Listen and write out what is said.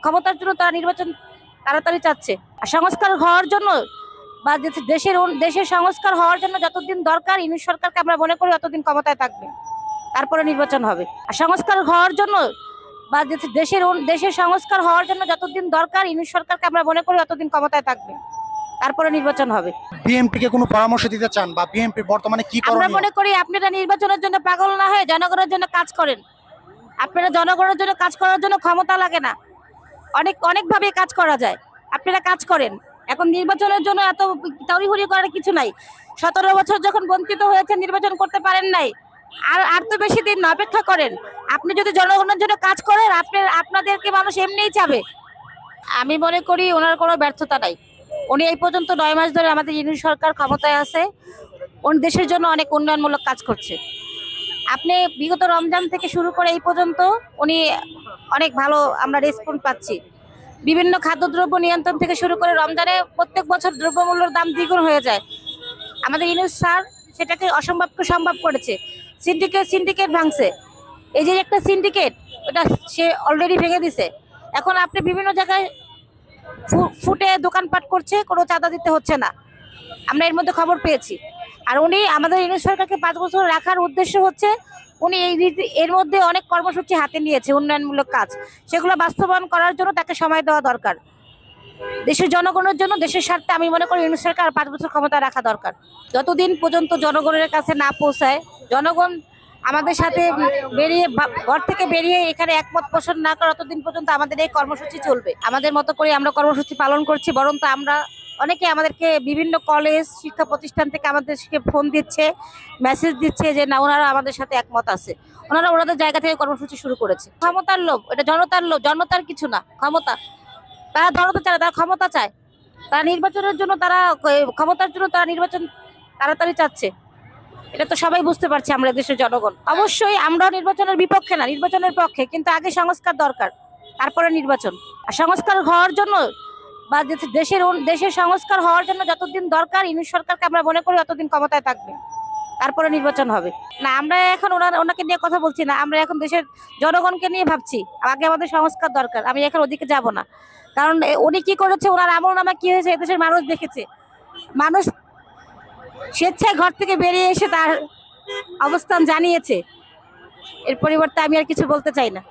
ক্ষমতার জন্য তারা নির্বাচন তাড়াতাড়ি চাচ্ছে। আর সংস্কার হওয়ার জন্য বা দেশের সংস্কার হওয়ার জন্য যতদিন দরকার ইউনিট সরকারকে আমরা মনে করি ততদিন ক্ষমতায় থাকবে, তারপরে নির্বাচন হবে। আর সংস্কার হওয়ার জন্য বা দেশের সংস্কার হওয়ার জন্য যতদিন দরকার ইউনিট সরকারকে আমরা মনে করি ততদিন ক্ষমতায় থাকবে, তারপরে নির্বাচন হবে। বিএনপি কে কোনো পরামর্শ দিতে চান বা বিএনপি বর্তমানে কি আমরা করণীয়? মনে করি আপনারা নির্বাচনের জন্য পাগল না হয়ে জনগণের জন্য কাজ করেন। আপনারা জনগণের জন্য কাজ করার জন্য ক্ষমতা লাগে না, অনেক ভাবে কাজ করা যায়। আপনারা কাজ করেন, এখন নির্বাচনের জন্য এত তড়িঘড়ি করার কিছু নাই। 17 বছর যখন বঞ্চিত হয়েছে নির্বাচন করতে পারেন নাই, আর তো বেশি দিন না, অপেক্ষা করেন। আপনি যদি জনগণের জন্য কাজ করেন আপনাদেরকে মানুষ এমনিই চাবে। আমি মনে করি ওনার কোনো ব্যর্থতা নাই। উনি এই পর্যন্ত 9 মাস ধরে আমাদের ইউনিট সরকার ক্ষমতায় আছে, উনি দেশের জন্য অনেক উন্নয়নমূলক কাজ করছে। আপনি বিগত রমজান থেকে শুরু করে এই পর্যন্ত উনি অনেক ভালো আমরা রেসপন্স পাচ্ছি। বিভিন্ন খাদ্যদ্রব্য নিয়ন্ত্রণ থেকে শুরু করে রমজানে প্রত্যেক বছর দ্রব্যমূল্যের দাম দ্বিগুণ হয়ে যায়। আমাদের ইউনুস স্যার সেটাকে অসম্ভবকে সম্ভব করেছে। সিন্ডিকেট ভাঙছে। এই যে একটা সিন্ডিকেট, ওটা সে অলরেডি ভেঙে দিছে। এখন আপনি বিভিন্ন জায়গায় ফুটে দোকানপাট করছে, কোনো চাঁদা দিতে হচ্ছে না, আমরা এর মধ্যে খবর পেয়েছি। আর উনি আমাদের ইউনিট সরকারকে 5 বছর রাখার উদ্দেশ্য হচ্ছে উনি এর মধ্যে অনেক কর্মসূচি হাতে নিয়েছে, উন্নয়নমূলক কাজ, সেগুলো বাস্তবায়ন করার জন্য তাকে সময় দেওয়া দরকার। দেশের জনগণের জন্য, দেশের স্বার্থে আমি মনে করি ইউনিট সরকার 5 বছর ক্ষমতা রাখা দরকার। যতদিন পর্যন্ত জনগণের কাছে না পৌঁছায়, জনগণ আমাদের সাথে বেরিয়ে ঘর থেকে বেরিয়ে এখানে একমত পোষণ না করে ততদিন পর্যন্ত আমাদের এই কর্মসূচি চলবে। আমাদের মতো করে আমরা কর্মসূচি পালন করছি, বরং তো আমরা অনেকে আমাদেরকে বিভিন্ন কলেজ শিক্ষা প্রতিষ্ঠান থেকে আমাদেরকে ফোন দিচ্ছে, মেসেজ দিচ্ছে যে না, ওনারা আমাদের সাথে একমত আছে, ওনারা ওনাদের জায়গা থেকে কর্মসূচি শুরু করেছে। ক্ষমতার লোভ, এটা জনতার লোভ, জনতার কিছু না, ক্ষমতা। তারা জনতা চায়, তারা ক্ষমতা চায়, তারা নির্বাচনের জন্য, তারা ক্ষমতার জন্য তারা নির্বাচন তাড়াতাড়ি চাচ্ছে। এটা তো সবাই বুঝতে পারছি আমরা, দেশের জনগণ। অবশ্যই আমরাও নির্বাচনের বিপক্ষে না, নির্বাচনের পক্ষে, কিন্তু আগে সংস্কার দরকার, তারপরে নির্বাচন। আর সংস্কার হওয়ার জন্য বা দেশের সংস্কার হওয়ার জন্য যতদিন দরকার ইউনিট সরকারকে আমরা মনে করি ততদিন ক্ষমতায় থাকবে, তারপরে নির্বাচন হবে। না, আমরা এখন ওনাকে নিয়ে কথা বলছি না, আমরা এখন দেশের জনগণকে নিয়ে ভাবছি। আগে আমাদের সংস্কার দরকার, আমি এখন ওদিকে যাব না। কারণ উনি কি করেছে, ওনার আমলনামা কি হয়েছে এদেশের মানুষ দেখেছে। মানুষ স্বেচ্ছায় ঘর থেকে বেরিয়ে এসে তার অবস্থান জানিয়েছে। এর পরিবর্তে আমি আর কিছু বলতে চাই না।